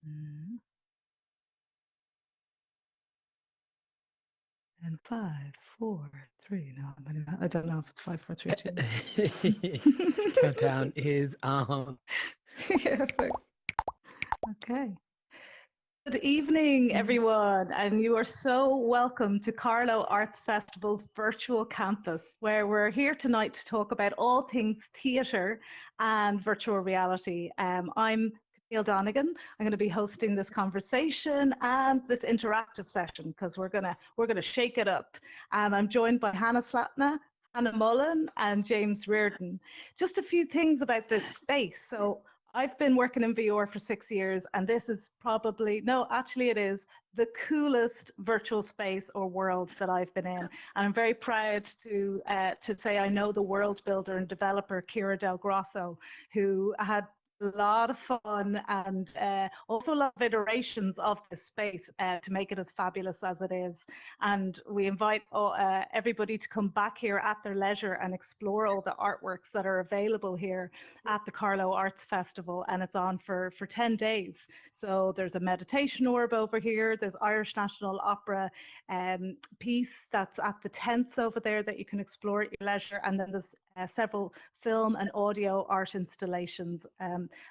Mm. And 5, 4, 3. No, I don't know if it's 5, 4, 3, 2. Countdown is on. Yeah, okay. Good evening, everyone, and you are so welcome to Carlow Arts Festival's virtual campus, where we're here tonight to talk about all things theatre and virtual reality. I'm Camille Donegan. I'm going to be hosting this conversation and this interactive session because we're gonna shake it up. I'm joined by Hanna Slattne, Mullen, and James Riordan. Just a few things about this space. So I've been working in VR for 6 years, and this is probably, no, actually it is the coolest virtual space or world that I've been in. And I'm very proud to say I know the world builder and developer, Kira Del Grosso, who had a lot of fun and also a lot of iterations of this space to make it as fabulous as it is. And we invite everybody to come back here at their leisure and explore all the artworks that are available here at the Carlow Arts Festival, and it's on for 10 days. So there's a meditation orb over here, there's Irish National Opera piece that's at the tents over there that you can explore at your leisure, and then there's several film and audio art installations.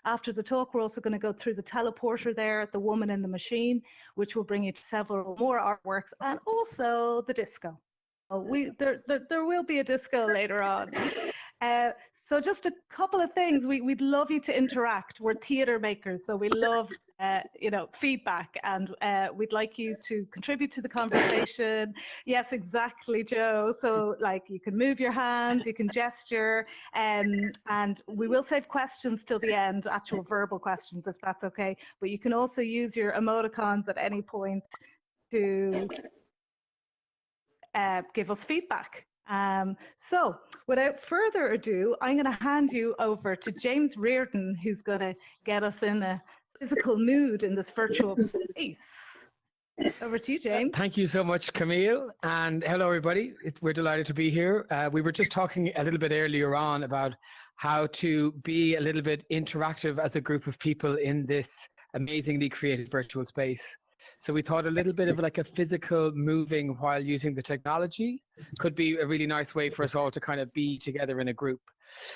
After the talk, we're also going to go through the teleporter there, The Woman in the Machine, which will bring you to several more artworks, and also the disco. There will be a disco later on. So just a couple of things. We'd love you to interact. We're theatre makers, so we love feedback, and we'd like you to contribute to the conversation. Yes, exactly, Joe. So like you can move your hands, you can gesture, and we will save questions till the end, actual verbal questions, if that's okay. But you can also use your emoticons at any point to give us feedback. So without further ado, I'm going to hand you over to James Riordan, who's going to get us in a physical mood in this virtual space. Over to you, James. Thank you so much, Camille. And hello, everybody. We're delighted to be here. We were just talking a little bit earlier on about how to be a little bit interactive as a group of people in this amazingly created virtual space. So we thought a little bit of like a physical moving while using the technology could be a really nice way for us all to kind of be together in a group.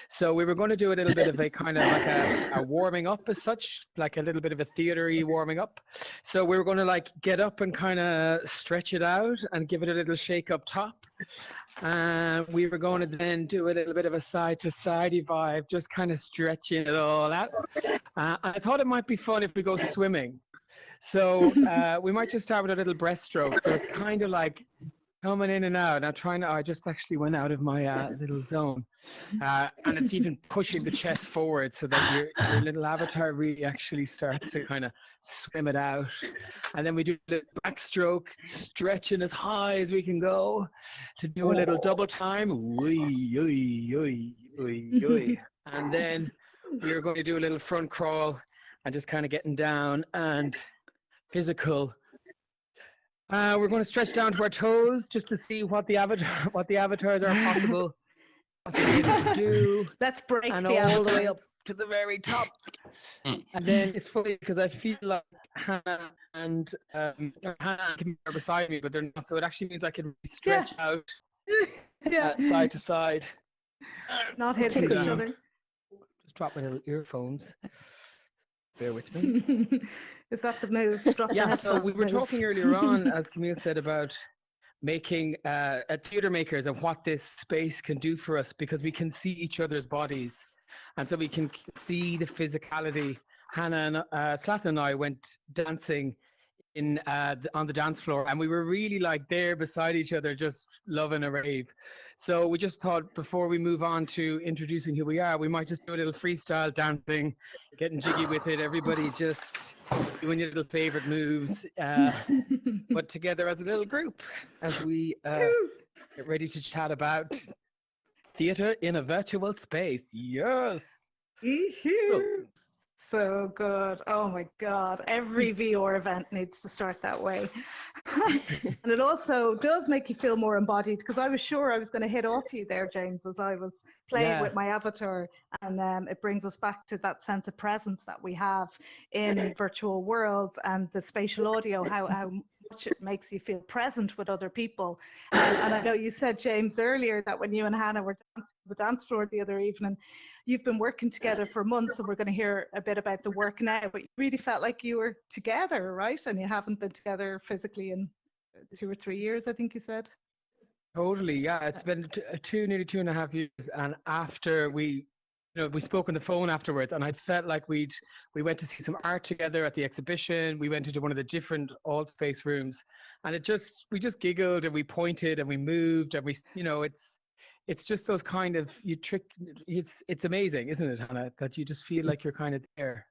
So we were going to do a little bit of a kind of like a warming up as such, like a little bit of a theater-y warming up. So we were going to like get up and kind of stretch it out and give it a little shake up top. And we were going to then do a little bit of a side-to-side vibe, just kind of stretching it all out. I thought it might be fun if we go swimming. So we might just start with a little breaststroke. So it's kind of like coming in and out. Now I just actually went out of my little zone. And it's even pushing the chest forward so that your little avatar really actually starts to kind of swim it out. And then we do the backstroke, stretching as high as we can go to do a little double time. And then we're going to do a little front crawl and just kind of getting down and physical. We're going to stretch down to our toes just to see what the avatars are possible to do. Let's break and the all the way avatars up to the very top. And then it's funny because I feel like Hanna and Hanna can be beside me, but they're not. So it actually means I can stretch out side to side. Not hitting each other. Just drop my little earphones. Bear with me. Is that the move? So we were talking earlier on, as Camille said, about making a theatre makers and what this space can do for us, because we can see each other's bodies, and so we can see the physicality. Hanna Slattne and I went dancing on the dance floor, and we were really like there beside each other, just loving a rave. So we just thought before we move on to introducing who we are, we might just do a little freestyle dancing, getting jiggy with it, everybody just doing your little favorite moves, but together as a little group as we get ready to chat about theatre in a virtual space. Yes. Cool. So good. Oh my God. Every VR event needs to start that way. And it also does make you feel more embodied, because I was sure I was going to hit off you there, James, as I was playing with my avatar. And it brings us back to that sense of presence that we have in virtual worlds, and the spatial audio, how much it makes you feel present with other people. And I know you said, James, earlier that when you and Hannah were dancing on the dance floor the other evening, you've been working together for months, and we're going to hear a bit about the work now, but you really felt like you were together, right? And you haven't been together physically in 2 or 3 years, I think you said. Totally, yeah. It's been nearly 2.5 years, and after we spoke on the phone afterwards, and I felt like we went to see some art together at the exhibition. We went into one of the different Altspace rooms, and we just giggled and we pointed and we moved and it's just those kind of it's amazing, isn't it, Hannah, that you just feel like you're kind of there.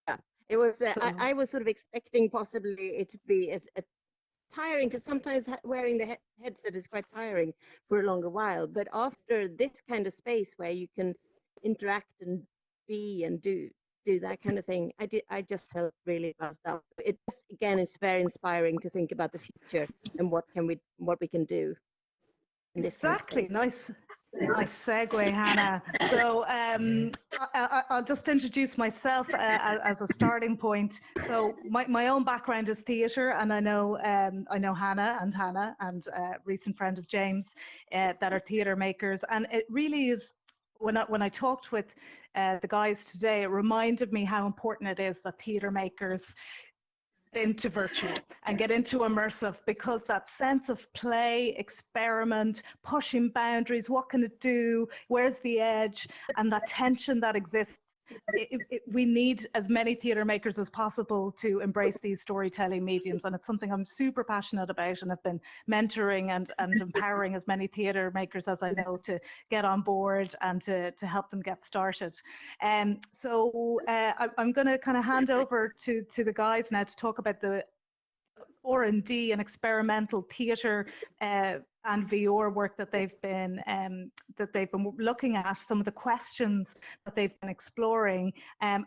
Yeah, it was. I was sort of expecting possibly it to be a tiring, because sometimes wearing the headset is quite tiring for a longer while. But after this kind of space where you can interact and be and do that kind of thing, I just felt really buzzed up. It's very inspiring to think about the future and what we can do in this exactly. kind of space. Nice segue, Hannah. So I'll just introduce myself as a starting point. So my own background is theatre, and I know Hannah and a recent friend of James that are theatre makers. And it really is, when I talked with the guys today, it reminded me how important it is that theatre makers into virtual and get into immersive, because that sense of play, experiment, pushing boundaries, what can it do, where's the edge, and that tension that exists. We need as many theatre makers as possible to embrace these storytelling mediums, and it's something I'm super passionate about, and I've been mentoring and empowering as many theatre makers as I know to get on board and to help them get started. So I'm going to kind of hand over to the guys now to talk about the R&D and experimental theatre and VR work that they've been looking at, some of the questions that they've been exploring, and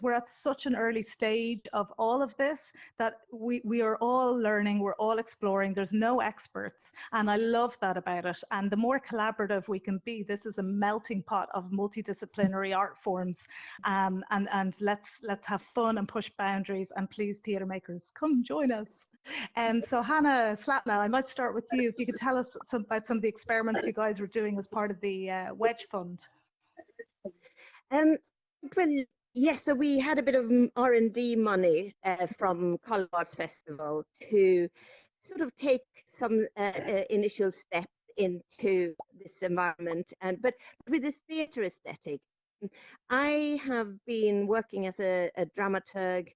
we're at such an early stage of all of this that we are all learning, we're all exploring. There's no experts, and I love that about it. And the more collaborative we can be, this is a melting pot of multidisciplinary art forms, and let's have fun and push boundaries. And please, theatre makers, come join us. So Hanna Slattne, I might start with you. If you could tell us about some of the experiments you guys were doing as part of the Wedge Fund. Well, yes, so we had a bit of R&D money from Carlow Arts Festival to sort of take some initial steps into this environment, but with a theatre aesthetic. I have been working as a dramaturg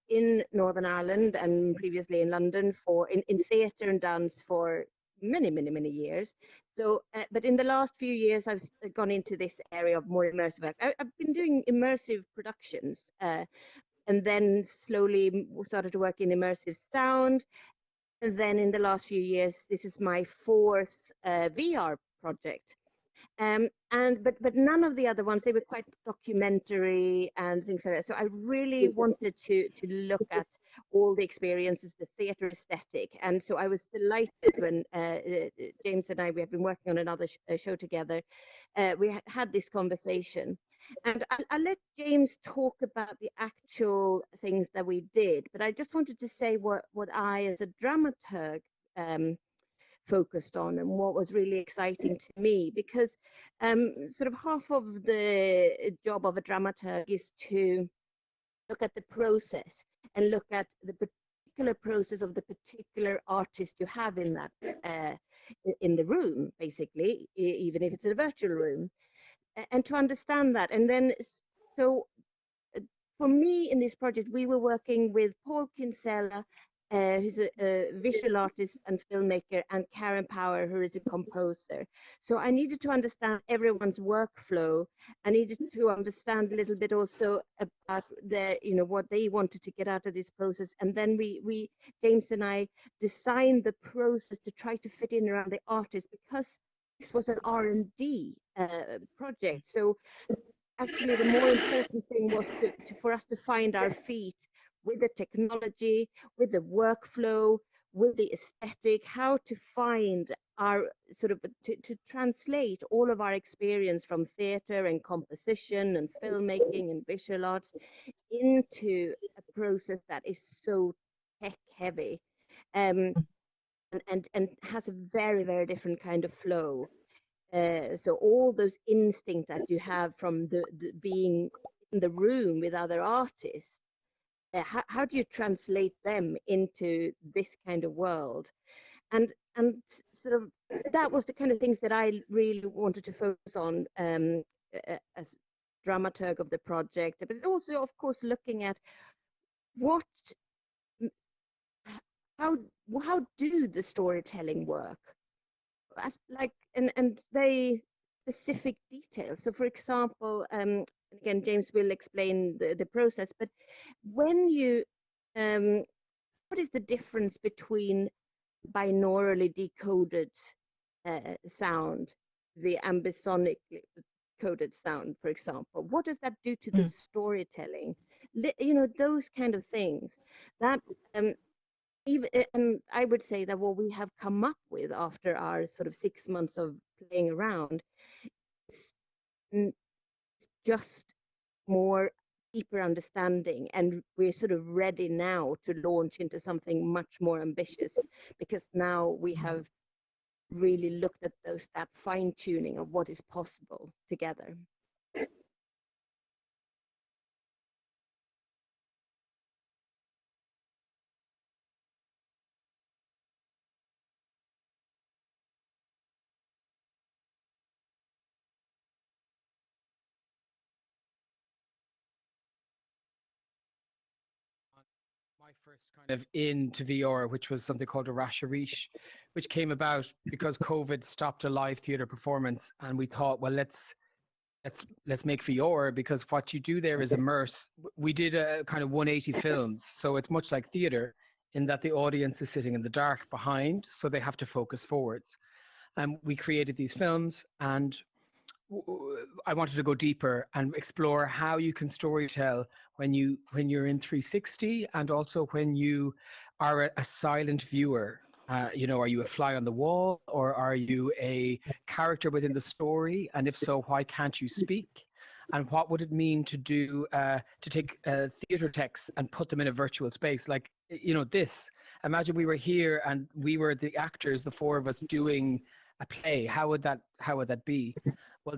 in Northern Ireland and previously in London in theatre and dance for many years. So, but in the last few years, I've gone into this area of more immersive work. I've been doing immersive productions, and then slowly started to work in immersive sound. And then in the last few years, this is my fourth VR project. But none of the other ones, they were quite documentary and things like that. So I really wanted to look at all the experiences, the theatre aesthetic. And so I was delighted when James and we have been working on another show together. We had this conversation. And I'll let James talk about the actual things that we did. But I just wanted to say what I, as a dramaturg, focused on, and what was really exciting to me, because sort of half of the job of a dramaturg is to look at the process and look at the particular process of the particular artist you have in that in the room, basically, even if it's a virtual room, and to understand that. And then so for me in this project, we were working with Paul Kinsella, who's a visual artist and filmmaker, and Karen Power, who is a composer. So I needed to understand everyone's workflow. I needed to understand a little bit also about what they wanted to get out of this process. And then we James and I designed the process to try to fit in around the artist, because this was an R&D project. So actually the more important thing was for us to find our feet with the technology, with the workflow, with the aesthetic, how to find our sort of to translate all of our experience from theatre and composition and filmmaking and visual arts into a process that is so tech heavy, and has a very, very different kind of flow. So all those instincts that you have from the being in the room with other artists, how do you translate them into this kind of world? And sort of that was the kind of things that I really wanted to focus on as dramaturg of the project, but also, of course, looking at what how do the storytelling work, as like and very specific details. So for example, again, James will explain the process, but when you what is the difference between binaurally decoded sound, the ambisonic coded sound, for example? What does that do to the storytelling? You know, those kind of things that even, and I would say that what we have come up with after our sort of 6 months of playing around is just more deeper understanding, and we're sort of ready now to launch into something much more ambitious, because now we have really looked at that fine tuning of what is possible together. My first kind of into VR, which was something called a Rasharish, which came about because COVID stopped a live theatre performance, and we thought, well, let's make VR, because what you do there is immerse. We did a kind of 180 films, so it's much like theatre in that the audience is sitting in the dark behind, so they have to focus forwards. And we created these films, and I wanted to go deeper and explore how you can storytell when you're in 360, and also when you are a silent viewer. You know, are you a fly on the wall, or are you a character within the story? And if so, why can't you speak? And what would it mean to do to take theater texts and put them in a virtual space? Like, you know, this. Imagine we were here and we were the actors, the four of us doing a play. How would that be? Well,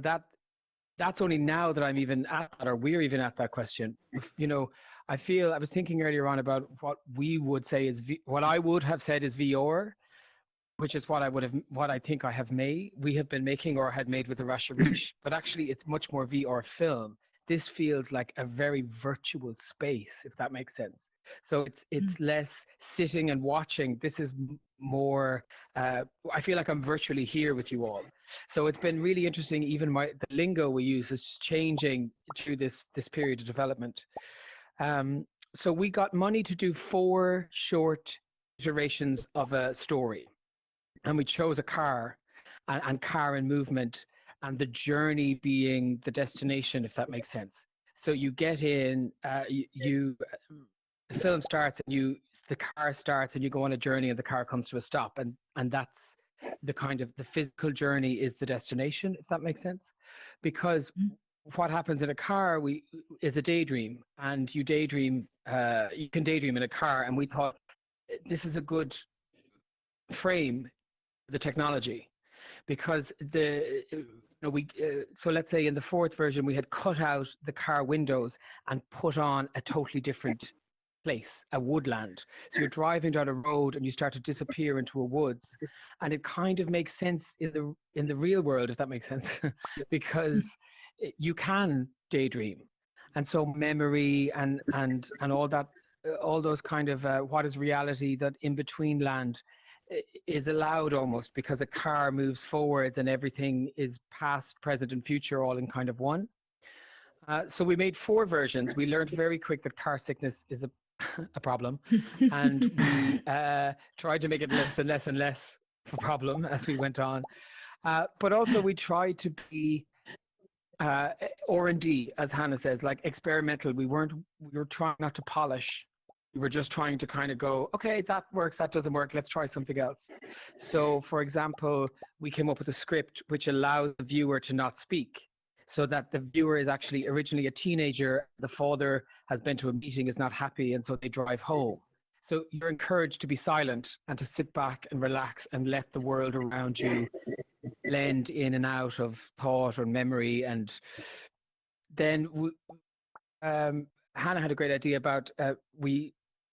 that's only now that I'm even at that, or we're even at that question. You know, I was thinking earlier on about what we would say is what I would have said is VR, which is what I think we have been making or had made with the Russia Reach, but actually it's much more VR film. This feels like a very virtual space, if that makes sense. So it's less sitting and watching. This is more, I feel like I'm virtually here with you all. So it's been really interesting. Even the lingo we use is changing through this period of development. So we got money to do 4 short iterations of a story, and we chose a car, and car and movement, and the journey being the destination, if that makes sense. So you get in, the film starts, and the car starts, and you go on a journey, and the car comes to a stop, and that's the kind of the physical journey is the destination, if that makes sense. Because what happens in a car is a daydream, and you can daydream in a car, and we thought this is a good frame the technology, because so let's say in the 4th version we had cut out the car windows and put on a totally different place, a woodland. So you're driving down a road and you start to disappear into a woods, and it kind of makes sense in the real world, if that makes sense, because you can daydream, and so memory and all that, all those kind of what is reality, that in between land is allowed, almost, because a car moves forwards and everything is past, present, and future all in kind of one. So we made 4 versions. We learned very quick that car sickness is a problem, and we tried to make it less and less and less of a problem as we went on. But also we tried to be R&D, as Hanna says, like experimental. We were trying not to polish. We were just trying to kind of go, okay, that works, that doesn't work, let's try something else. So, for example, we came up with a script which allows the viewer to not speak, so that the viewer is actually originally a teenager, the father has been to a meeting, is not happy, and so they drive home. So you're encouraged to be silent and to sit back and relax and let the world around you blend in and out of thought or memory. And then Hanna had a great idea about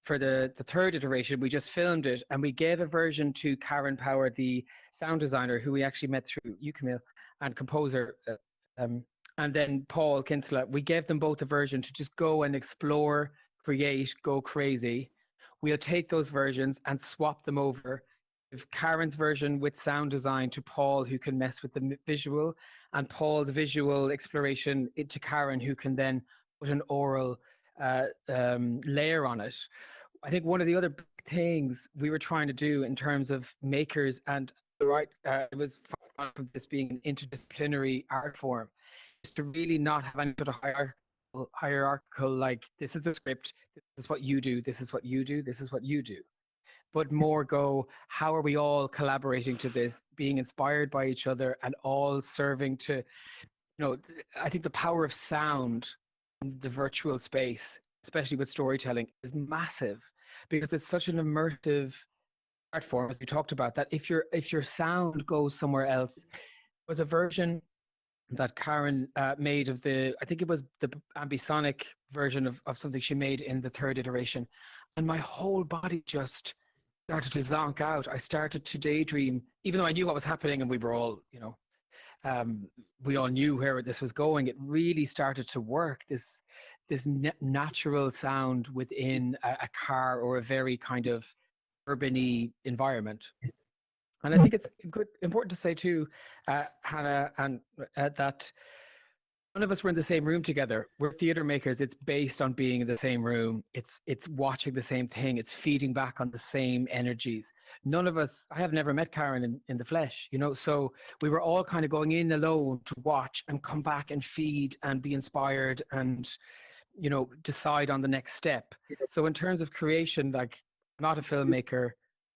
for the third iteration, we just filmed it and we gave a version to Karen Power, the sound designer, who we actually met through you, Camille, and composer, and then Paul Kinsella. We gave them both a version to just go and explore, create, go crazy. We'll take those versions and swap them over. If Karen's version with sound design to Paul, who can mess with the visual, and Paul's visual exploration into Karen, who can then put an oral layer on it. I think one of the other things we were trying to do in terms of makers, and it was fun from this being an interdisciplinary art form, is to really not have any sort of hierarchical, like, this is the script, this is what you do, this is what you do, this is what you do. But more go, how are we all collaborating to this, being inspired by each other and all serving to, I think the power of sound in the virtual space, especially with storytelling, is massive, because it's such an immersive art form, as we talked about, that if your sound goes somewhere else. There was a version that Karen made of I think it was the ambisonic version of something she made in the third iteration, and my whole body just started to zonk out. I started to daydream, even though I knew what was happening, and we were all, we all knew where this was going. It really started to work, this natural sound within a car or a very kind of urban-y environment. And I think it's important to say too, Hanna, and that none of us were in the same room together. We're theater makers. It's based on being in the same room. It's watching the same thing. It's feeding back on the same energies. None of us, I have never met Karen in the flesh, so we were all kind of going in alone to watch and come back and feed and be inspired and, decide on the next step. So in terms of creation, like, I'm not a filmmaker.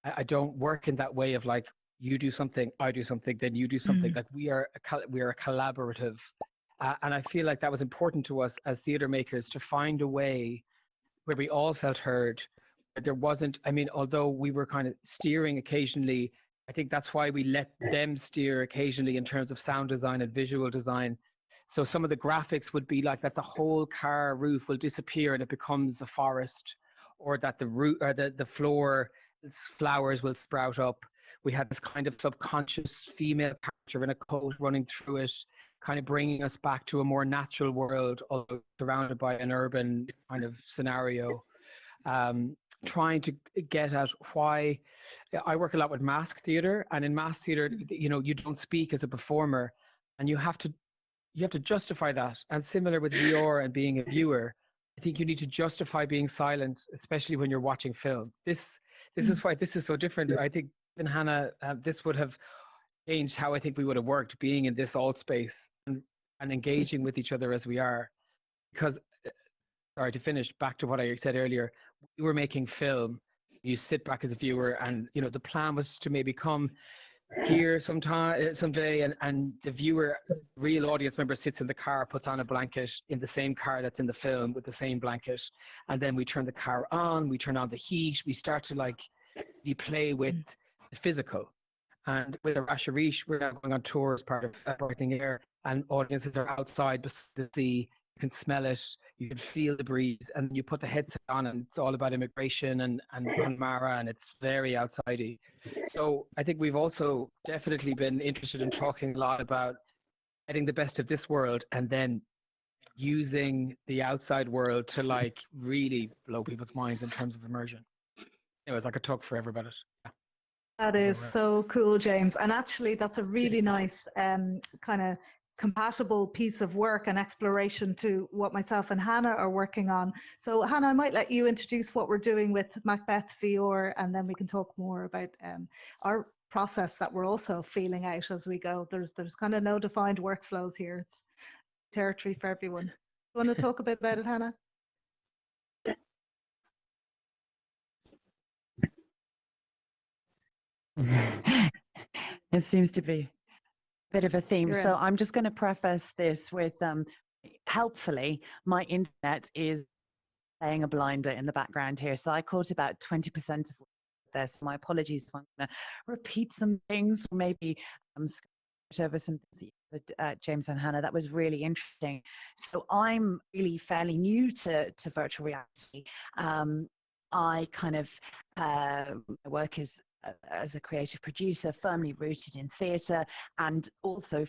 I don't work in that way of like, you do something, I do something, then you do something. Like, we are a collaborative. And I feel like that was important to us as theater makers, to find a way where we all felt heard. There wasn't, although we were kind of steering occasionally, I think that's why we let them steer occasionally in terms of sound design and visual design. So some of the graphics would be like that the whole car roof will disappear and it becomes a forest, or that the roof or the floor flowers will sprout up. We had this kind of subconscious female character in a coat running through it, kind of bringing us back to a more natural world, although surrounded by an urban kind of scenario. Trying to get at why I work a lot with mask theater, and in mask theater, you don't speak as a performer, and you have to justify that. And similar with VR and being a viewer, I think you need to justify being silent, especially when you're watching film. This is why this is so different. I think, in Hanna, this would have changed how I think we would have worked, being in this Altspace and engaging with each other as we are. Because, sorry, to finish back to what I said earlier, we were making film. You sit back as a viewer, and the plan was to maybe come here someday, and the viewer, real audience member, sits in the car, puts on a blanket in the same car that's in the film with the same blanket, and then we turn the car on, we turn on the heat, we start to we play with the physical. And with a Rasharish, we're now going on tour as part of Brightening Air, and audiences are outside beside the sea. You can smell it, you can feel the breeze, and you put the headset on, and it's all about immigration and Conmara, and it's very outsidey. So I think we've also definitely been interested in talking a lot about getting the best of this world and then using the outside world to really blow people's minds in terms of immersion. Anyways, I could talk forever about it. Yeah. That is so cool, James. And actually, that's a really nice kind of compatible piece of work and exploration to what myself and Hanna are working on. So Hanna, I might let you introduce what we're doing with Macbeth VR, and then we can talk more about our process that we're also feeling out as we go. There's kind of no defined workflows here. territory for everyone. You want to talk a bit about it, Hanna? It seems to be a bit of a theme. So I'm just going to preface this with, helpfully, my internet is playing a blinder in the background here. So I caught about 20% of this. My apologies if I'm going to repeat some things, or maybe over some things that James and Hanna. That was really interesting. So I'm really fairly new to virtual reality. I kind of work as a creative producer, firmly rooted in theatre, and also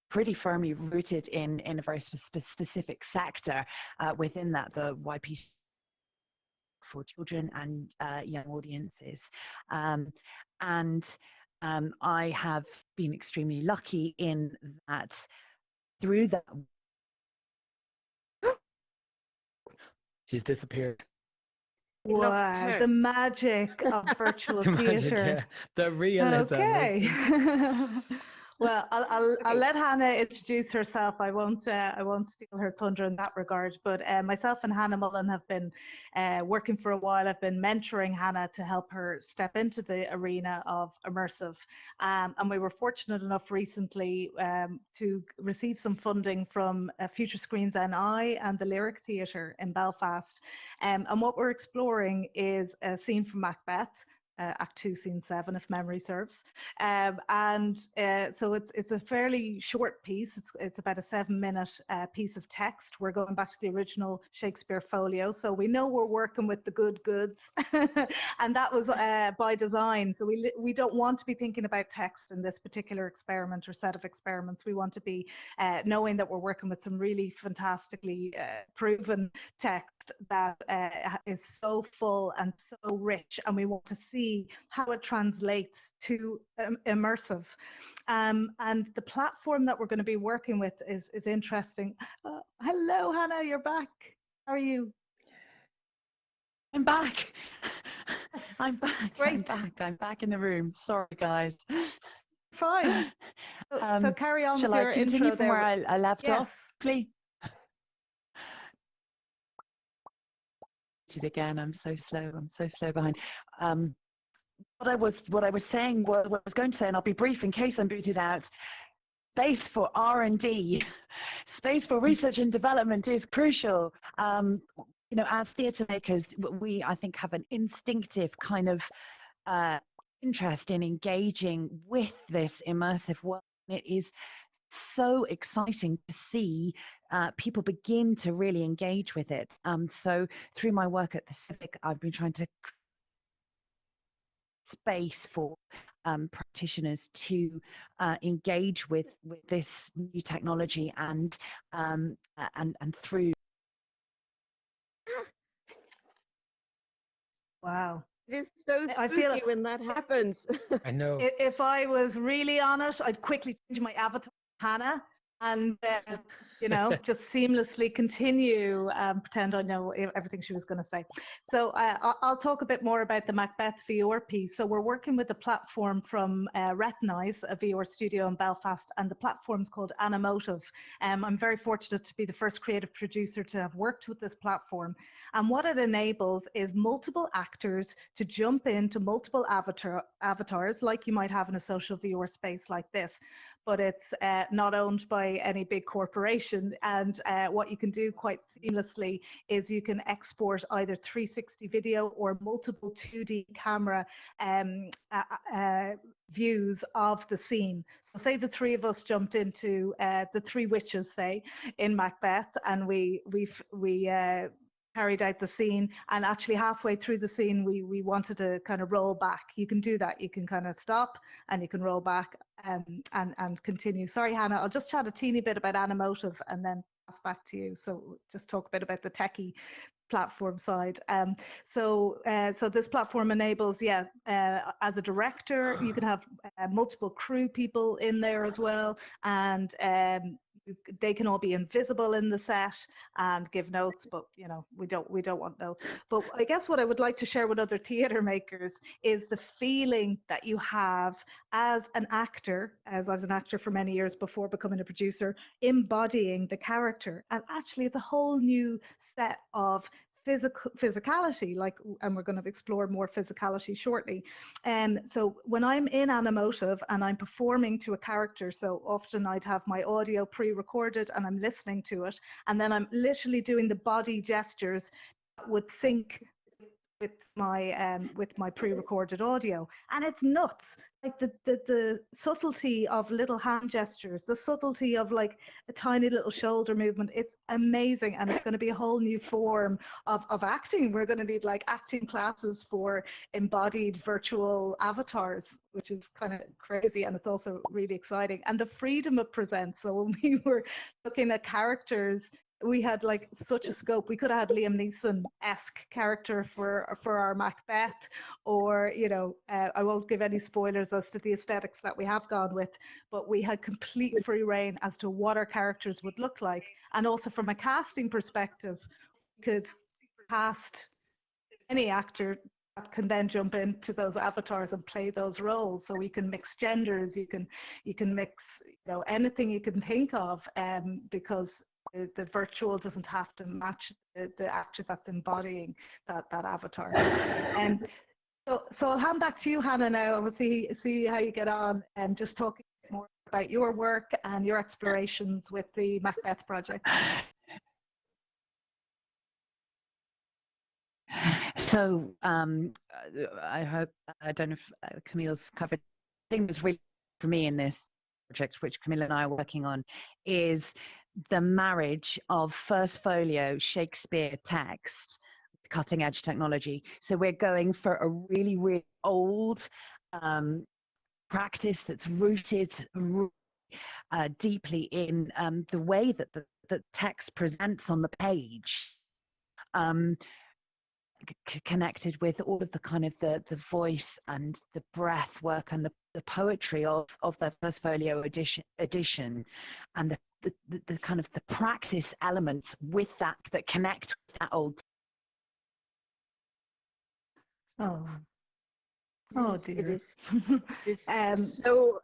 pretty firmly rooted in a very specific sector within that, the YP for children and young audiences. I have been extremely lucky in that through that. She's disappeared. Wow, the magic of virtual theatre. Yeah. The realism. Okay. Well, I'll let Hanna introduce herself. I won't steal her thunder in that regard. But myself and Hanna Mullen have been working for a while. I've been mentoring Hanna to help her step into the arena of immersive. And we were fortunate enough recently to receive some funding from Future Screens NI and the Lyric Theatre in Belfast. And what we're exploring is a scene from Macbeth. Act 2, Scene 7, if memory serves, so it's a fairly short piece. It's about a 7-minute piece of text. We're going back to the original Shakespeare folio, so we know we're working with the good goods, and that was by design. So we don't want to be thinking about text in this particular experiment or set of experiments. We want to be knowing that we're working with some really fantastically proven text that is so full and so rich, and we want to see how it translates to immersive. And the platform that we're going to be working with is interesting. Hello, Hanna, you're back. How are you? I'm back. I'm back. Great. I'm back in the room. Sorry, guys. Fine. So carry on with your intro. Shall I continue from where I left off, please? Again, I'm so slow. I'm so slow behind. What I was saying, what I was going to say, and I'll be brief in case I'm booted out. Space for R&D, space for research and development is crucial. As theatre makers, we, I think, have an instinctive kind of interest in engaging with this immersive world. It is so exciting to see people begin to really engage with it. So through my work at the Civic, I've been trying to space for practitioners to engage with this new technology and through. Wow. It is so spooky when that happens. I know. If I was really on it, I'd quickly change my avatar to Hanna and just seamlessly continue, pretend I know everything she was going to say. So I'll talk a bit more about the Macbeth VR piece. So we're working with a platform from Retinize, a VR studio in Belfast, and the platform's called Animotive. I'm very fortunate to be the first creative producer to have worked with this platform. And what it enables is multiple actors to jump into multiple avatars, like you might have in a social VR space like this. But it's not owned by any big corporation. And what you can do quite seamlessly is you can export either 360 video or multiple 2D camera views of the scene. So say the three of us jumped into the three witches, say, in Macbeth, and we carried out the scene, and actually halfway through the scene we wanted to kind of roll back. You can do that. You can kind of stop and you can roll back and continue. Sorry, Hanna, I'll just chat a teeny bit about Animotive and then pass back to you. So just talk a bit about the techie platform side. So this platform enables, as a director, you can have multiple crew people in there as well, and they can all be invisible in the set and give notes, but you know, we don't want notes. But I guess what I would like to share with other theatre makers is the feeling that you have as an actor, as I was an actor for many years before becoming a producer, embodying the character. And actually it's a whole new set of physicality, like, and we're going to explore more physicality shortly. So when I'm in Animotive and I'm performing to a character, so often I'd have my audio pre-recorded and I'm listening to it, and then I'm literally doing the body gestures that would sync with my pre-recorded audio, and it's nuts. Like the subtlety of little hand gestures, the subtlety of like a tiny little shoulder movement. It's amazing, and it's going to be a whole new form of acting. We're going to need like acting classes for embodied virtual avatars, which is kind of crazy, and it's also really exciting. And the freedom it presents. So when we were looking at characters, we had like such a scope. We could have had Liam Neeson-esque character for our Macbeth, or, you know, I won't give any spoilers as to the aesthetics that we have gone with, but we had complete free reign as to what our characters would look like. And also from a casting perspective, we could cast any actor that can then jump into those avatars and play those roles. So we can mix genders, you can mix, you know, anything you can think of, because the virtual doesn't have to match the actor that's embodying that avatar. And so I'll hand back to you, Hanna, now. We'll see how you get on, and just talking more about your work and your explorations with the Macbeth project. So I hope, I don't know if Camille's covered. The thing that's really for me in this project, which Camille and I are working on, is the marriage of first folio Shakespeare text, cutting edge technology. So we're going for a really, really old practice that's rooted deeply in the way that the text presents on the page. Connected with all of the kind of the voice and the breath work and the poetry of the first folio edition, and the kind of the practice elements with that connect with that old. Oh dear. It is so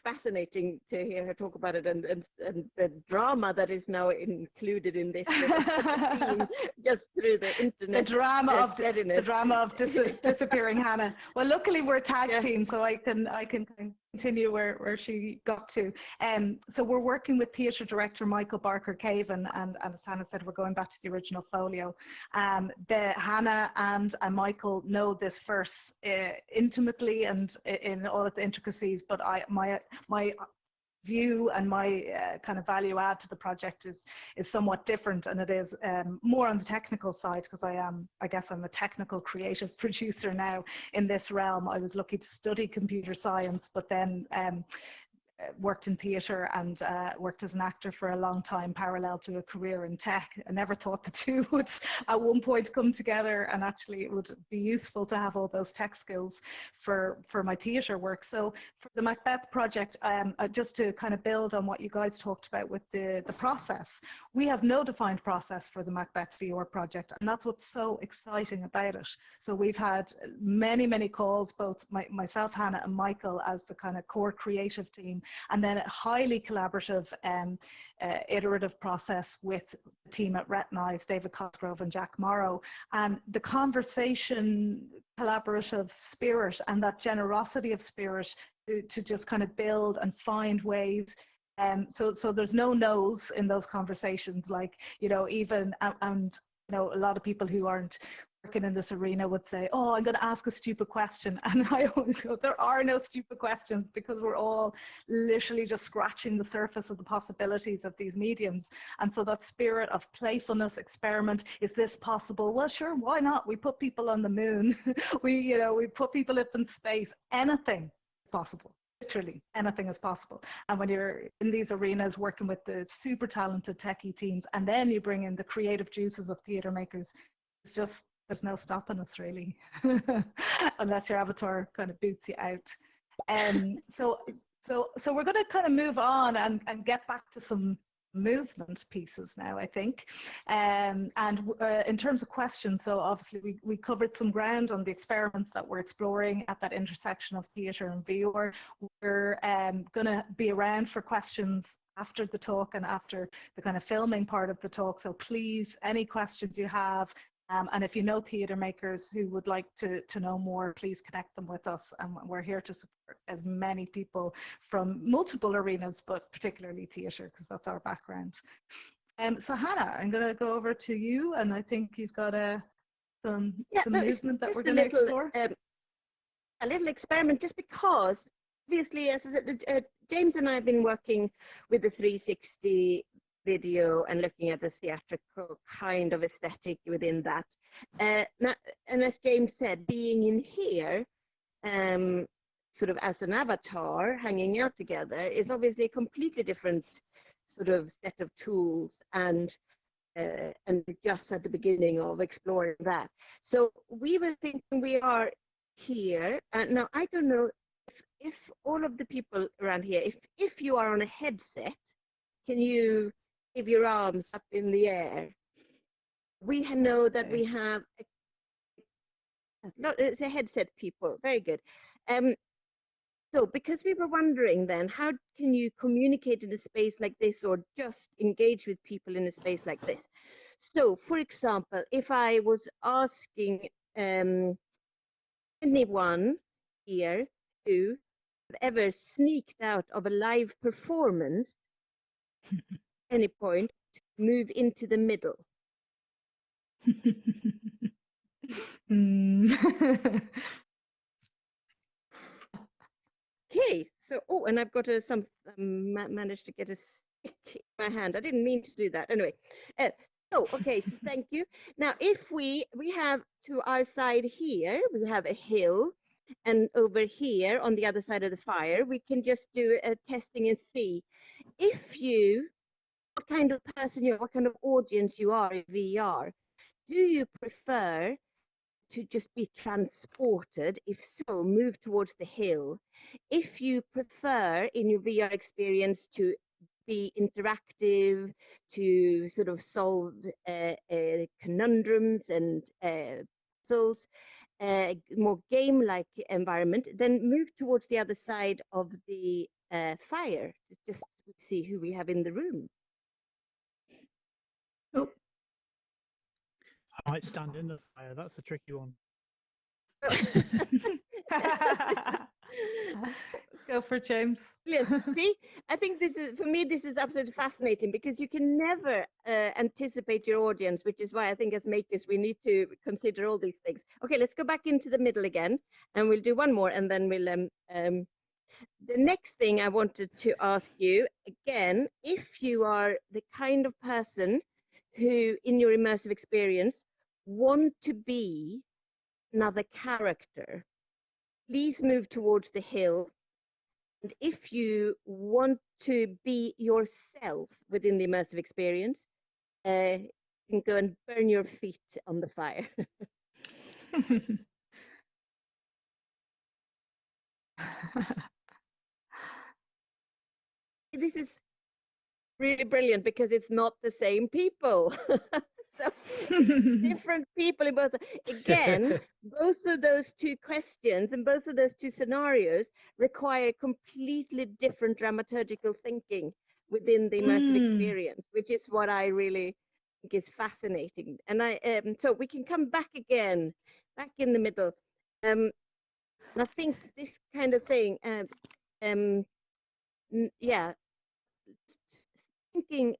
fascinating to hear her talk about it, and the drama that is now included in this just through the internet. The drama of disappearing Hanna. Well, luckily we're a tag team, so I can continue where she got to. So we're working with theatre director Michael Barker-Caven, and as Hanna said, we're going back to the original folio. Hanna and Michael know this verse intimately and in all its intricacies, but my view and my kind of value add to the project is somewhat different, and it is more on the technical side, because I guess I'm a technical creative producer now in this realm. I was lucky to study computer science, but then worked in theatre and worked as an actor for a long time parallel to a career in tech. I never thought the two would at one point come together, and actually it would be useful to have all those tech skills for my theatre work. So for the Macbeth project, just to kind of build on what you guys talked about with the process, we have no defined process for the Macbeth VR project, and that's what's so exciting about it. So we've had many calls, both myself, Hanna, and Michael as the kind of core creative team, and then a highly collaborative, iterative process with the team at Retinize, David Cosgrove and Jack Morrow. And the conversation, collaborative spirit, and that generosity of spirit to just kind of build and find ways. So there's no no's in those conversations, like, you know, even, and you know, a lot of people who aren't working in this arena would say, oh, I'm going to ask a stupid question. And I always go, there are no stupid questions, because we're all literally just scratching the surface of the possibilities of these mediums. And so that spirit of playfulness, experiment, is this possible? Well, sure, why not? We put people on the moon. we put people up in space. Anything is possible. Literally anything is possible. And when you're in these arenas working with the super talented techie teams, and then you bring in the creative juices of theatre makers, it's just, there's no stopping us, really, unless your avatar kind of boots you out. So So we're going to kind of move on and get back to some movement pieces now, I think. And in terms of questions, so obviously we covered some ground on the experiments that we're exploring at that intersection of theatre and VR. We're going to be around for questions after the talk and after the kind of filming part of the talk. So please, any questions you have, and if you know theatre makers who would like to know more, please connect them with us. And we're here to support as many people from multiple arenas, but particularly theatre, because that's our background. So Hanna, I'm going to go over to you, and I think you've got some movement that we're going to explore. A little experiment, just because, obviously, as I said, James and I have been working with the 360 video and looking at the theatrical kind of aesthetic within that. And as James said, being in here, sort of as an avatar, hanging out together, is obviously a completely different sort of set of tools, and just at the beginning of exploring that. So we were thinking, we are here, now I don't know if all of the people around here, if you are on a headset, can you give your arms up in the air? We know that we have it's a headset people. Very good. So because we were wondering then, how can you communicate in a space like this, or just engage with people in a space like this? So for example, if I was asking anyone here who have ever sneaked out of a live performance any point, move into the middle. Okay, so and I've got managed to get a stick in my hand. I didn't mean to do that. Anyway, okay, so thank you. Now, if we have to our side here, we have a hill, and over here on the other side of the fire, we can just do a testing and see if what kind of person you are, what kind of audience you are in VR. Do you prefer to just be transported? If so, move towards the hill. If you prefer in your VR experience to be interactive, to sort of solve conundrums and puzzles, more game-like environment, then move towards the other side of the fire. Just see who we have in the room. Oh. I might stand in the fire. That's a tricky one. Go for it, James. See, I think this is, for me, this is absolutely fascinating, because you can never anticipate your audience, which is why I think as makers we need to consider all these things. Okay, let's go back into the middle again, and we'll do one more, and then we'll the next thing I wanted to ask you again, if you are the kind of person who in your immersive experience want to be another character, please move towards the hill. And if you want to be yourself within the immersive experience, you can go and burn your feet on the fire. This is really brilliant, because it's not the same people. So different people in both. Again, both of those two questions and both of those two scenarios require completely different dramaturgical thinking within the immersive experience, which is what I really think is fascinating. And so we can come back again, back in the middle. And I think this kind of thing, yeah, thinking.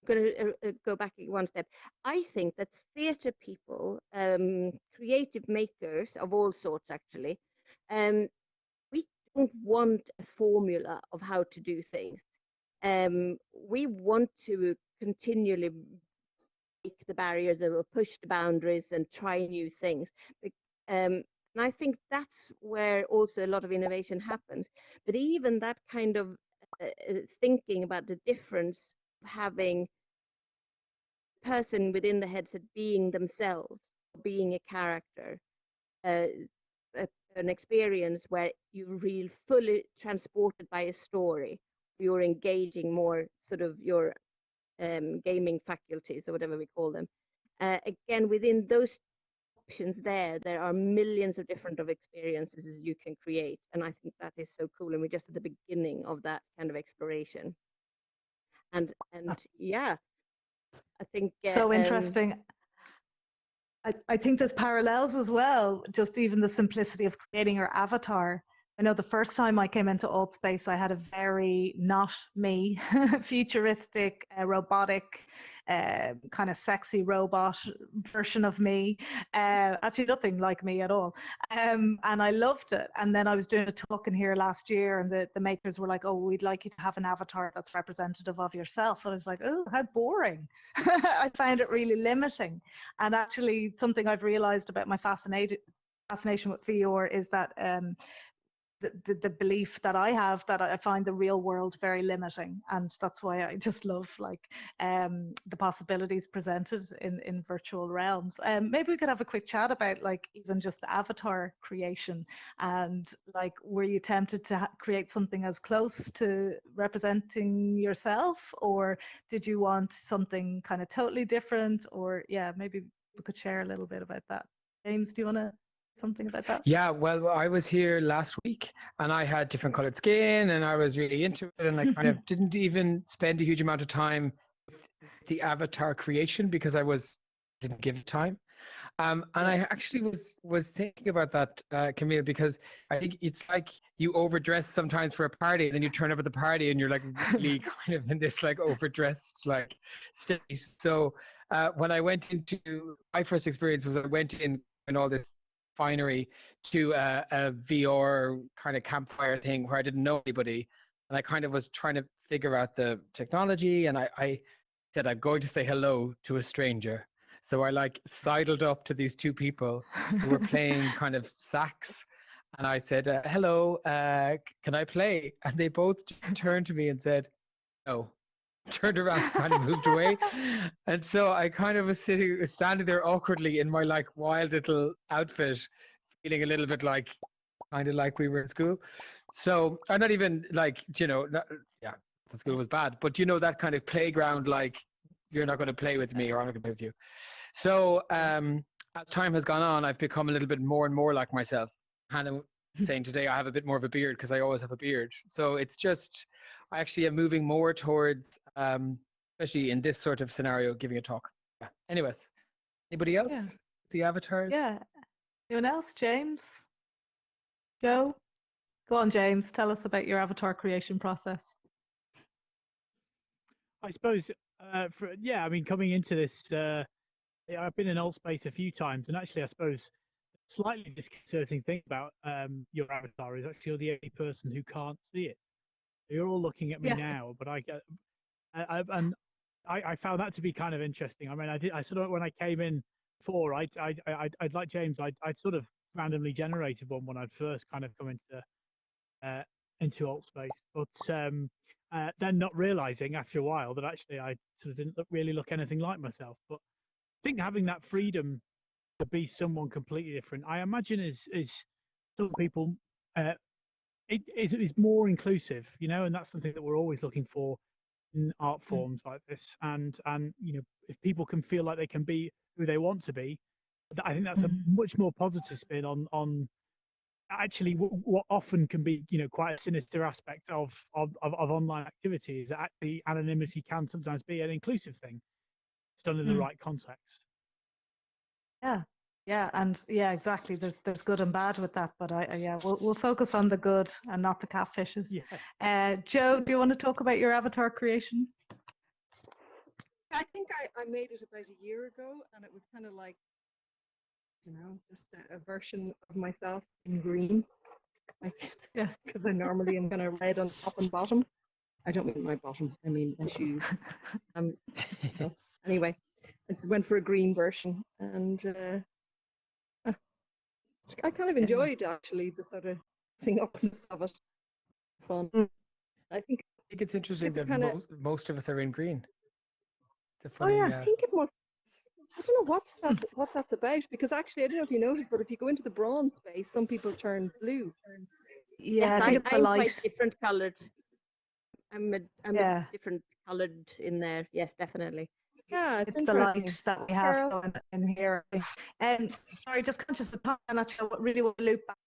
Going to go back one step. I think that theatre people, creative makers of all sorts, actually, we don't want a formula of how to do things. We want to continually break the barriers, or push the boundaries, and try new things. And I think that's where also a lot of innovation happens. But even that kind of thinking about the difference of having a person within the headset being themselves, being a character, an experience where you feel fully transported by a story. You're engaging more sort of your gaming faculties or whatever we call them. Again, within those options there are millions of different of experiences you can create. And I think that is so cool. And we're just at the beginning of that kind of exploration. And yeah, I think so interesting. I think there's parallels as well, just even the simplicity of creating your avatar. I know the first time I came into Altspace, I had a very not me, futuristic, robotic, kind of sexy robot version of me. Actually, nothing like me at all. And I loved it. And then I was doing a talk in here last year, and the makers were like, "Oh, we'd like you to have an avatar that's representative of yourself." And I was like, "Oh, how boring!" I found it really limiting. And actually, something I've realized about my fascination with VR is that the belief that I have that I find the real world very limiting, and that's why I just love like the possibilities presented in virtual realms. Maybe we could have a quick chat about like even just the avatar creation, and like were you tempted to create something as close to representing yourself, or did you want something kind of totally different? Or yeah, maybe we could share a little bit about that. James, do you want to something about that? Yeah, well, I was here last week and I had different colored skin and I was really into it, and I kind of didn't even spend a huge amount of time with the avatar creation because didn't give it time. And I actually was thinking about that, Camille, because I think it's like you overdress sometimes for a party, and then you turn up at the party and you're like really kind of in this like overdressed like state. So when I went into my first experience was I went in and all this finery to a VR kind of campfire thing where I didn't know anybody, and I kind of was trying to figure out the technology, and I said I'm going to say hello to a stranger. So I like sidled up to these two people who were playing kind of sax, and I said, "Hello, can I play?" And they both turned to me and said, "No." Turned around, kind of moved away, and so I kind of was standing there awkwardly in my like wild little outfit, feeling a little bit like, kind of like we were in school. So I'm not even like, yeah, the school was bad, but that kind of playground, like you're not going to play with me or I'm not going to play with you. So as time has gone on, I've become a little bit more and more like myself. Hanna saying today I have a bit more of a beard because I always have a beard. So it's just, I actually am moving more towards, especially in this sort of scenario, giving a talk. Yeah. Anyways, anybody else? Yeah. The avatars? Yeah. Anyone else? James? Joe? Go on, James. Tell us about your avatar creation process. I suppose, I mean, coming into this, I've been in Altspace a few times, and actually, I suppose slightly disconcerting thing about your avatar is actually you're the only person who can't see it. You're all looking at me now, but I found that to be kind of interesting. I mean, I sort of, when I came in before, I'd like James, I'd sort of randomly generated one when I'd first kind of come into Altspace, but then not realizing after a while that actually I sort of didn't really look anything like myself. But I think having that freedom to be someone completely different, I imagine is some people it is more inclusive, and that's something that we're always looking for in art forms like this. And if people can feel like they can be who they want to be, I think that's a much more positive spin on actually what often can be quite a sinister aspect of online activities. That actually anonymity can sometimes be an inclusive thing. It's done in the right context. Yeah, and yeah, exactly. There's good and bad with that, but we'll focus on the good and not the catfishes. Yes. Joe, do you want to talk about your avatar creation? I think I made it about a year ago, and it was kind of like, just a version of myself in green. Because I normally am kind of red on top and bottom. I don't mean my bottom, I mean my shoes. Anyway, I went for a green version, and I kind of enjoyed actually the sort of thing upness of it. Fun. I think it's interesting that most of us are in green. It's a Oh funny. yeah, I think it must. I don't know what that's about, because actually I don't know if you noticed, but if you go into the bronze space, some people turn blue. Yeah, Yes, I think it's the I'm light. quite different coloured. I'm Yeah. a different coloured in there. Yes, definitely. Yeah, It's the light that we have going in here. And sorry, just conscious of time, I'm not sure what really want to loop back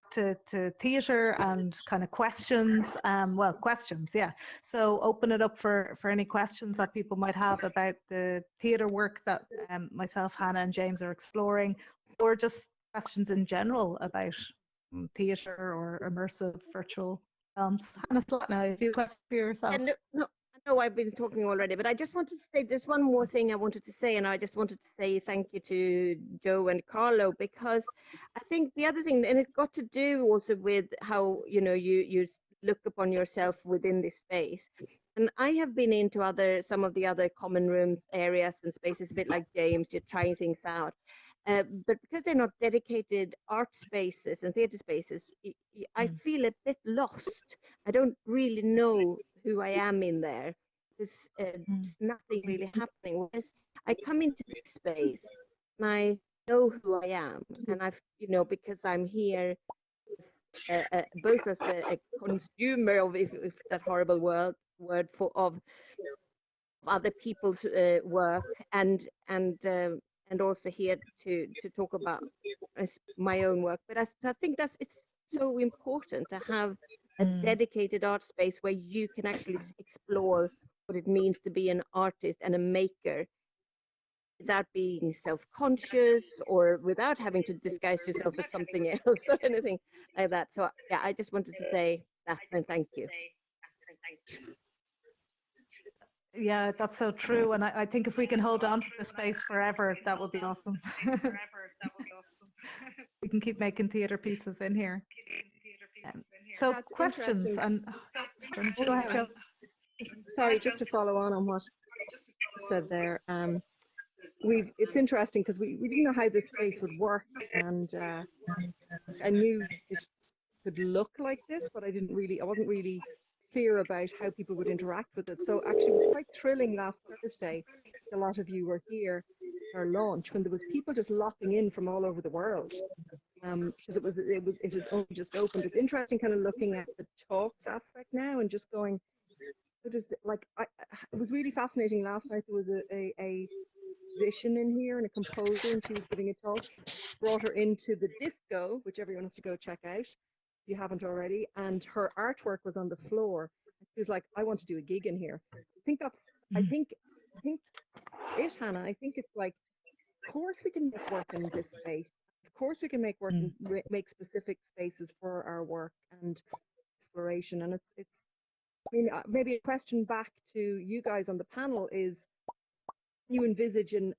to theatre and kind of questions. Well, questions, yeah. So open it up for any questions that people might have about the theatre work that myself, Hannah, and James are exploring, or just questions in general about theatre or immersive virtual films. Hanna Slattne, a few questions for yourself. And no, I know I've been talking already, but I just wanted to say there's one more thing I wanted to say, and I just wanted to say thank you to Joe and Carlo, because I think the other thing, and it got to do also with how you look upon yourself within this space. And I have been into some of the other common rooms areas and spaces, a bit like James, you're trying things out. But because they're not dedicated art spaces and theatre spaces, I feel a bit lost. I don't really know who I am in there. There's nothing really happening. Whereas I come into this space and I know who I am, and because I'm here both as a consumer of, if that horrible word of other people's work, and also here to talk about my own work. But I think it's so important to have a dedicated art space where you can actually explore what it means to be an artist and a maker without being self-conscious or without having to disguise yourself as something else or anything like that. So yeah, I just wanted to say that and thank you. Yeah, that's so true. And I think if we can hold on to the space forever, that would be awesome. We can keep making theatre pieces in here. So That's questions and go ahead, Joe. Sorry, just to follow on what you said there. It's interesting because we didn't know how this space would work, and I knew it could look like this, but I wasn't really clear about how people would interact with it. So actually, it was quite thrilling last Thursday. A lot of you were here at our launch when there was people just locking in from all over the world. Because it had only just opened. It's interesting, kind of looking at the talks aspect now and just going. It was really fascinating. Last night there was a musician in here and a composer, and she was giving a talk. Brought her into the disco, which everyone has to go check out if you haven't already. And her artwork was on the floor. She was like, "I want to do a gig in here." I think it, Hannah. I think it's like, of course we can make work in this space. Of course we can make work and make specific spaces for our work and exploration. And it's. I mean, maybe a question back to you guys on the panel is: you envisage would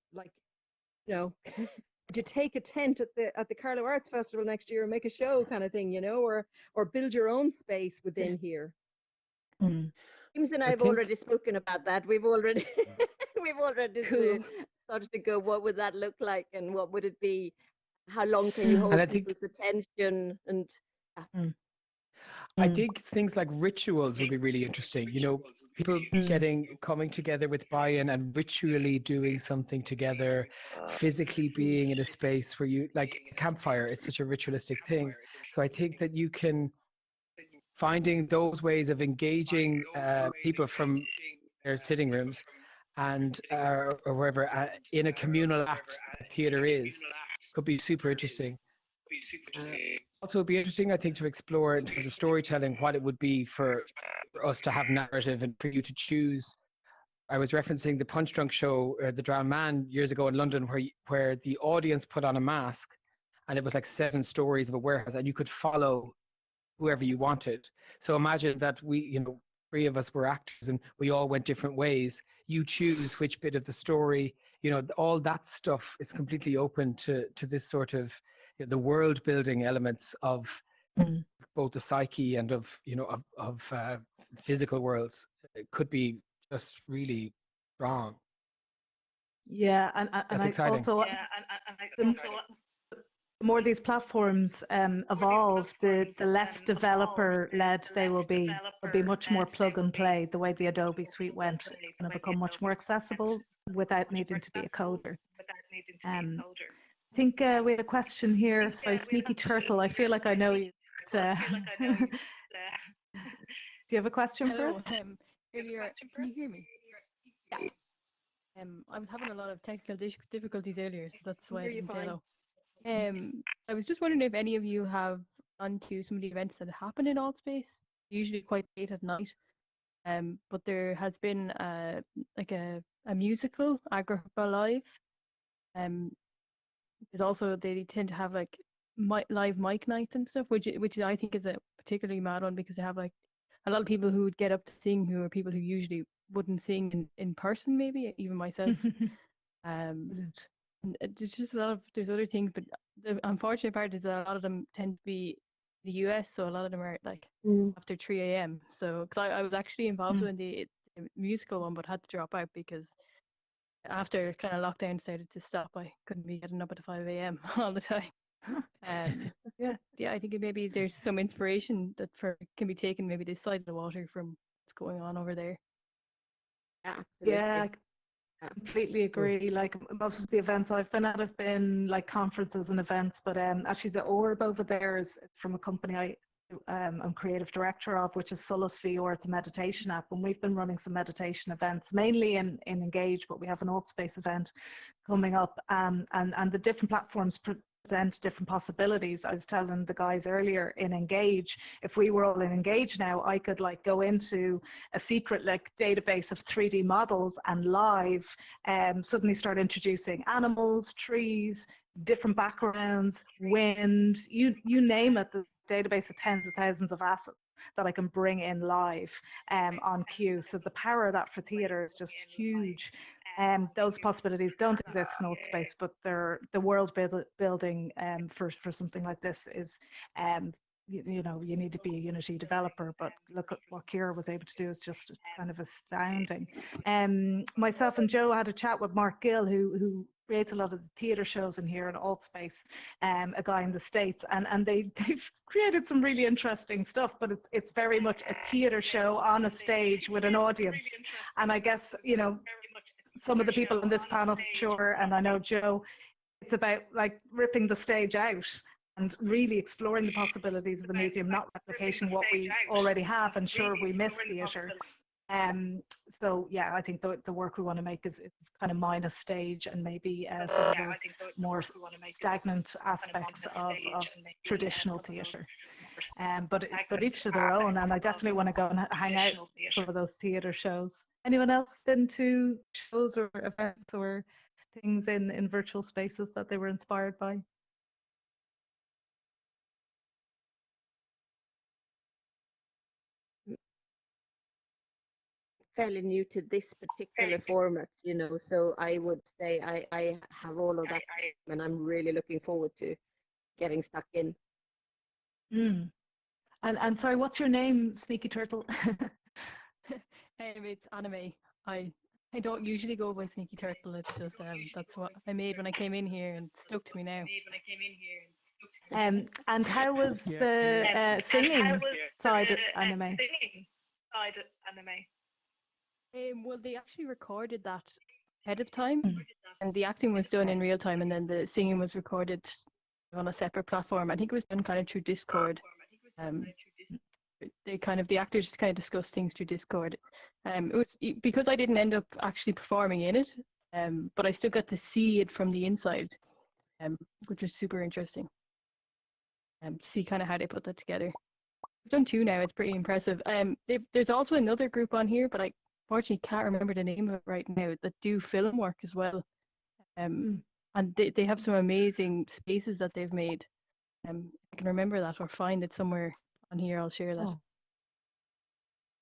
you take a tent at the Carlow Arts Festival next year and make a show kind of thing, or build your own space within here? James and I have already spoken about that. We've already started to go, what would that look like, and what would it be? How long can you hold people's attention? And I think things like rituals would be really interesting. People coming together with buy-in and ritually doing something together, physically being in a space where you, like a campfire, it's such a ritualistic thing. So I think that you can finding those ways of engaging people from their sitting rooms and or wherever in a communal act that theatre could be super interesting. Also, it'd be interesting, I think, to explore in terms of storytelling what it would be for us to have narrative and for you to choose. I was referencing the Punch Drunk show, The Drowned Man, years ago in London, where the audience put on a mask, and it was like 7 stories of a warehouse, and you could follow whoever you wanted. So imagine that we, 3 of us were actors, and we all went different ways. You choose which bit of the story, all that stuff is completely open to this sort of the world building elements of both the psyche and of physical worlds. It could be just really strong. Yeah, and that's exciting. Also, the more these platforms evolve, the less developer led they will be. They'll be much more plug and play. The way the Adobe Suite went, it's going to become much more accessible without needing to be a coder. I think we had a question here. Sorry, Sneaky Turtle. I feel like I know you. Do you have a question for us? Earlier, can you hear me? Yeah. I was having a lot of technical difficulties earlier, so that's why I didn't say hello. Mm-hmm. I was just wondering if any of you have gone to some of the events that happen in Altspace, usually quite late at night. But there has been like a musical, Agrippa Live. There's also, they tend to have like live mic nights and stuff, which I think is a particularly mad one, because they have like a lot of people who would get up to sing who are people who usually wouldn't sing in person, maybe even myself. And there's just a lot of, there's other things, but the unfortunate part is that a lot of them tend to be the US, so a lot of them are like after 3 a.m. So, because I was actually involved in the musical one, but had to drop out because after kind of lockdown started to stop, I couldn't be getting up at 5 a.m. all the time. Yeah, I think maybe there's some inspiration that can be taken maybe this side of the water from what's going on over there. Yeah, I completely agree. Like most of the events I've been at have been like conferences and events, but actually the orb over there is from a company I'm creative director of, which is Solace VR. It's a meditation app, and we've been running some meditation events, mainly in Engage, but we have an Altspace event coming up, and the different platforms present different possibilities. I was telling the guys earlier in Engage, if we were all in Engage now, I could like go into a secret like database of 3D models and live suddenly start introducing animals, trees, different backgrounds, wind, you name it. There's a database of tens of thousands of assets that I can bring in live on cue. So the power of that for theatre is just huge. Those possibilities don't exist in Altspace, but the world building for something like this is you know, you need to be a Unity developer, but look at what Kira was able to do is just kind of astounding. Myself and Joe had a chat with Mark Gill, who creates a lot of the theatre shows in here in Altspace, a guy in the States, and they've created some really interesting stuff, but it's very much a theatre show on a stage with an audience. And I guess, you know, some of the people in this panel, for sure, and I know Joe, it's about like ripping the stage out and really exploring the possibilities of the medium, not replication what we already have. And sure, we miss theatre. So yeah, I think the work we want to make is kind of minus stage and maybe some of those more stagnant aspects of traditional theatre. But each to their own, and I definitely want to go and hang out some of those theatre shows. Anyone else been to shows or events or things in virtual spaces that they were inspired by? Fairly new to this particular format, you know, so I would say I have all of that, and I'm really looking forward to getting stuck in. And sorry, what's your name, Sneaky Turtle? It's anime. I don't usually go by Sneaky Turtle. It's just that's what I made when I came in here, and it stuck to me now. And how was the singing side of anime? Well, they actually recorded that ahead of time, and the acting was done in real time, and then the singing was recorded on a separate platform. I think it was done kind of through Discord. The actors kind of discussed things through Discord. It was because I didn't end up actually performing in it, but I still got to see it from the inside, which was super interesting. To see kind of how they put that together. I've done 2 now. It's pretty impressive. There's also another group on here, but I unfortunately can't remember the name of it right now, that do film work as well. And they have some amazing spaces that they've made. I can remember that or find it somewhere on here. I'll share that. Oh,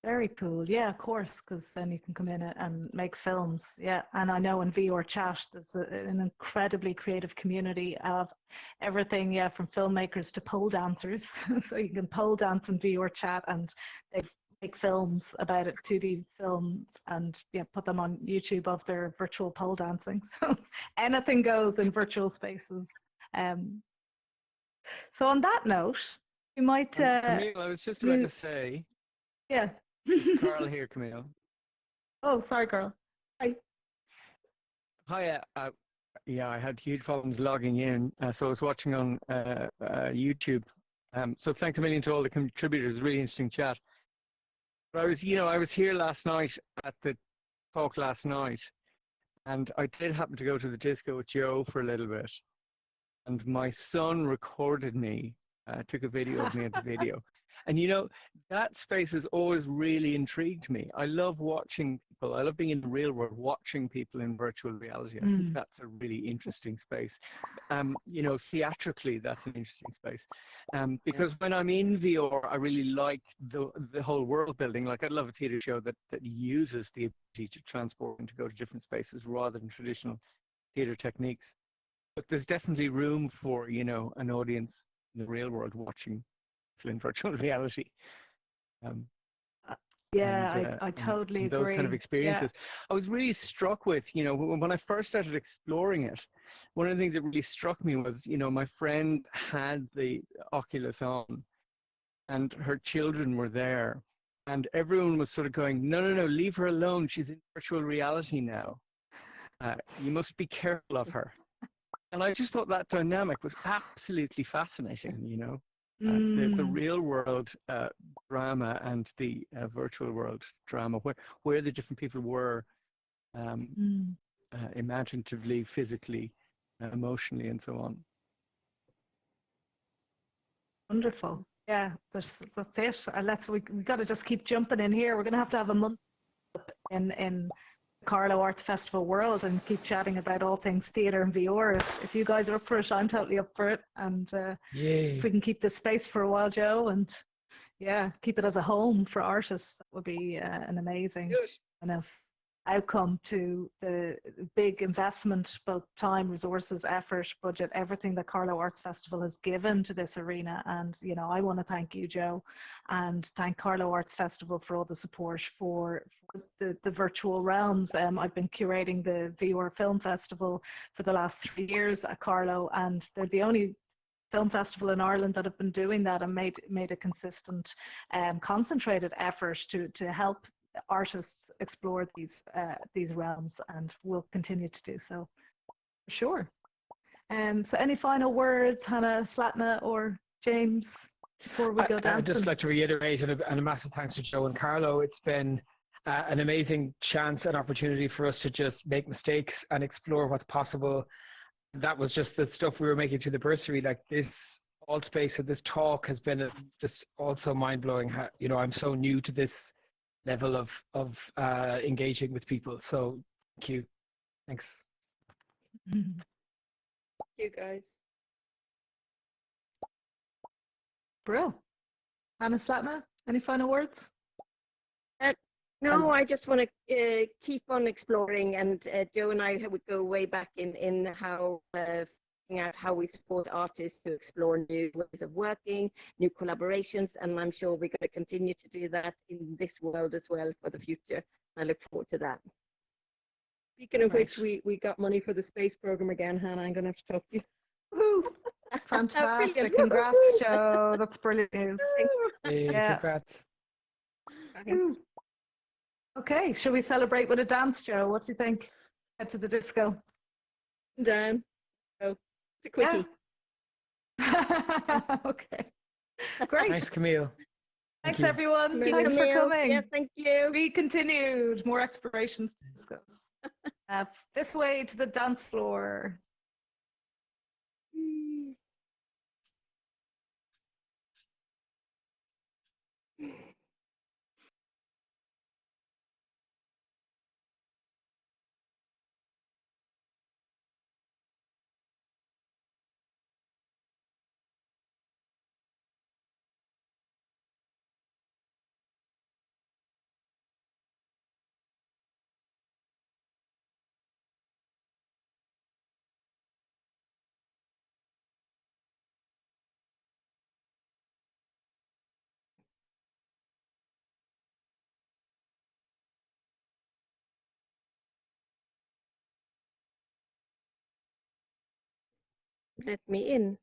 very cool. Yeah, of course, because then you can come in and make films. Yeah, and I know in VR Chat there's an incredibly creative community of everything, yeah, from filmmakers to pole dancers. So you can pole dance in VR Chat, and they make films about it, 2D films, and yeah, put them on YouTube of their virtual pole dancing. So anything goes in virtual spaces. So on that note, we might. Camille, I was just about to say. Yeah. Carl here, Camille. Oh, sorry, Carl. Hi. Hi. Yeah, I had huge problems logging in, so I was watching on YouTube. So thanks a million to all the contributors. Really interesting chat. But I was here last night at the talk last night, and I did happen to go to the disco with Joe for a little bit. And my son recorded me, took a video of me at the video. And that space has always really intrigued me. I love watching people. I love being in the real world, watching people in virtual reality. I think that's a really interesting space. Theatrically, that's an interesting space. Because when I'm in VR, I really like the whole world building. Like, I'd love a theater show that uses the ability to transport and to go to different spaces rather than traditional theater techniques. But there's definitely room for, an audience in the real world watching in virtual reality. I totally and those agree. kind of experiences. Yeah. I was really struck with, when I first started exploring it, one of the things that really struck me was, my friend had the Oculus on and her children were there. And everyone was sort of going, no, leave her alone. She's in virtual reality now. You must be careful of her. And I just thought that dynamic was absolutely fascinating, the real world drama and the virtual world drama, where the different people were imaginatively, physically, emotionally, and so on. Wonderful. Yeah, that's it. We got to just keep jumping in here. We're going to have a month in Carlow Arts Festival world and keep chatting about all things theatre and VR. If you guys are up for it, I'm totally up for it. And if we can keep this space for a while, Joe, and keep it as a home for artists, that would be an amazing kind of outcome to the big investment, both time, resources, effort, budget, everything that Carlow Arts Festival has given to this arena. And I want to thank you, Joe, and thank Carlow Arts Festival for all the support for the virtual realms. I've been curating the VR Film Festival for the last 3 years at Carlow, and they're the only film festival in Ireland that have been doing that and made a consistent, concentrated effort to help artists explore these realms, and will continue to do so, for sure. So any final words, Hanna Slattne or James, before we go down? I'd just like to reiterate, and a massive thanks to Joe and Carlow. It's been an amazing chance and opportunity for us to just make mistakes and explore what's possible. That was just the stuff we were making through the bursary. Like, this Altspace and this talk has been just also mind-blowing. I'm so new to this level of engaging with people. So thank you. Thanks. Thank you, guys. Brill. Hanna Slattne, any final words? No, I just want to keep on exploring, and Joe and I would go way back in how figuring out how we support artists to explore new ways of working, new collaborations, and I'm sure we're going to continue to do that in this world as well for the future. I look forward to that. Speaking of which, we got money for the space program again, Hanna. I'm going to have to talk to you. Woo! Fantastic. Congrats, Joe. That's brilliant news. Congrats. Okay, shall we celebrate with a dance, Joe? What do you think? Head to the disco. Down. Oh, it's a quickie. Yeah. Okay. Great. Thanks, Camille. Thanks, everyone. Thank you, Thanks for coming. Yeah, thank you. Be continued. More explorations to discuss. This way to the dance floor. Let me in.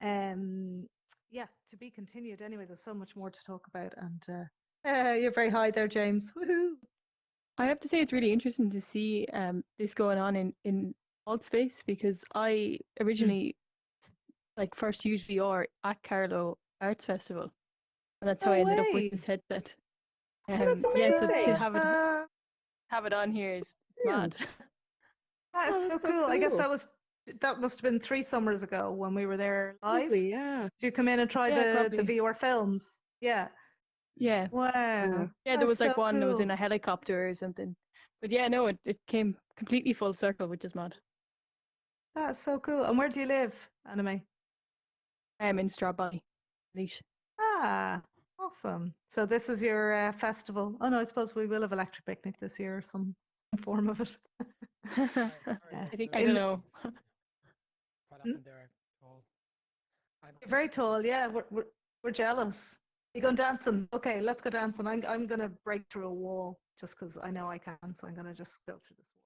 Yeah, to be continued. Anyway, there's so much more to talk about, and you're very high there, James. Woohoo! I have to say it's really interesting to see this going on in Altspace, because I originally like first used VR at Carlow Arts Festival, and that's how No I ended up way. with this headset. That's Yeah, so amazing. to have it on here is mad. That is Oh, so that's so cool. I guess cool. that must have been 3 summers ago when we were there live. Lovely, yeah. Did you come in and try Yeah, the probably. VR films? Yeah. Yeah. Wow. Yeah, there That's was like so one that was cool. in a helicopter or something. But yeah, no, it came completely full circle, which is mad. That's so cool. And where do you live, Anime? I'm in Strawbally. Leash. Ah, awesome. So this is your festival. Oh no, I suppose we will have Electric Picnic this year, or some form of it. I think, I In don't the- know. What happened there? Paul? You're very tall. Yeah, we're jealous. You going dancing? Okay, let's go dancing. I'm gonna break through a wall just because I know I can. So I'm gonna just go through this wall.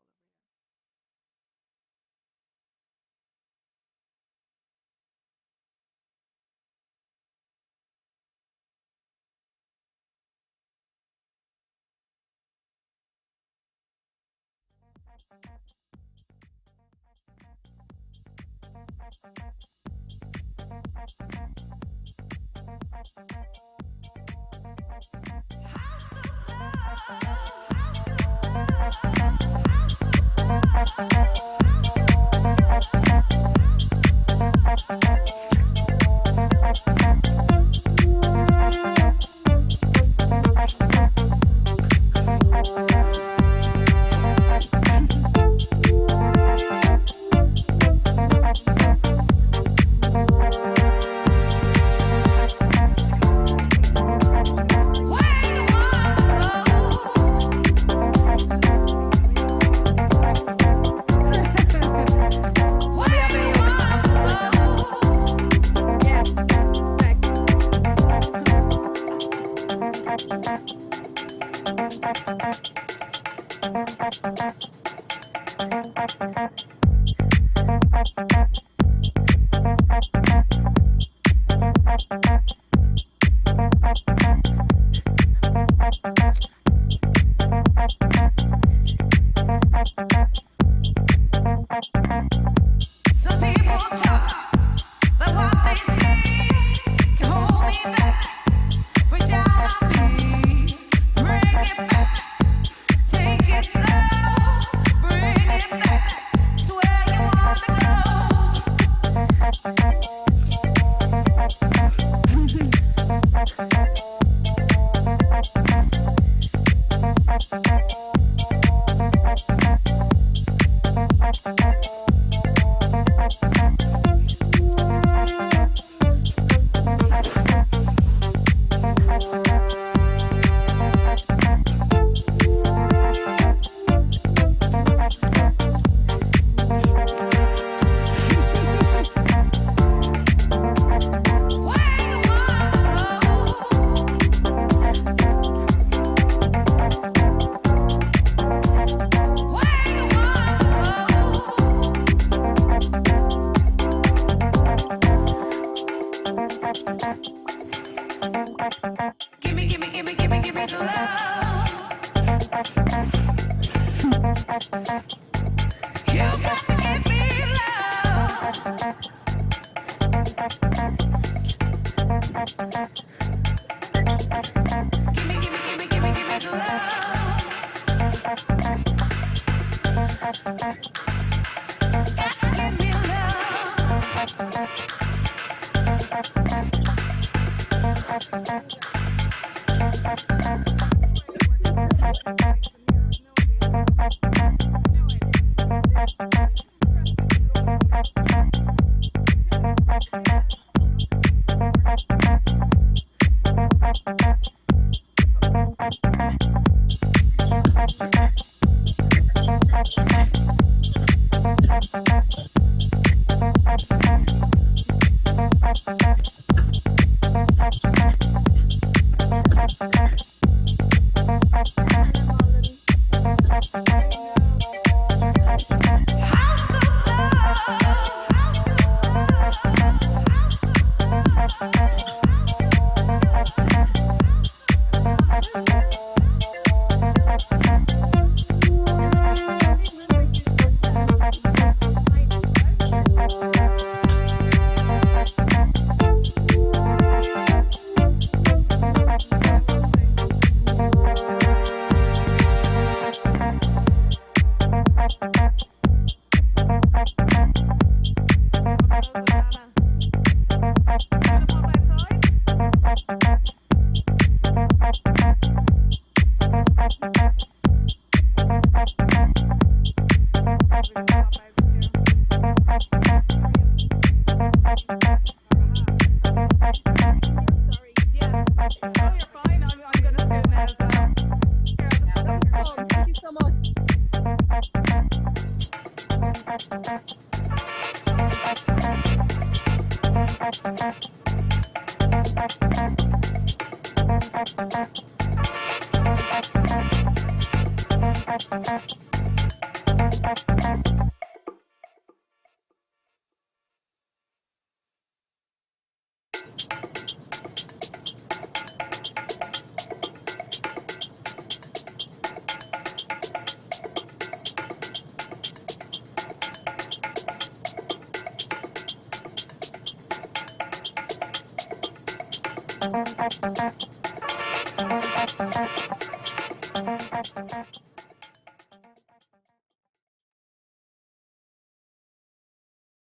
Some people talk, but what they say can hold me back. Break down on me, bring it back. Take it slow, bring it back to where you wanna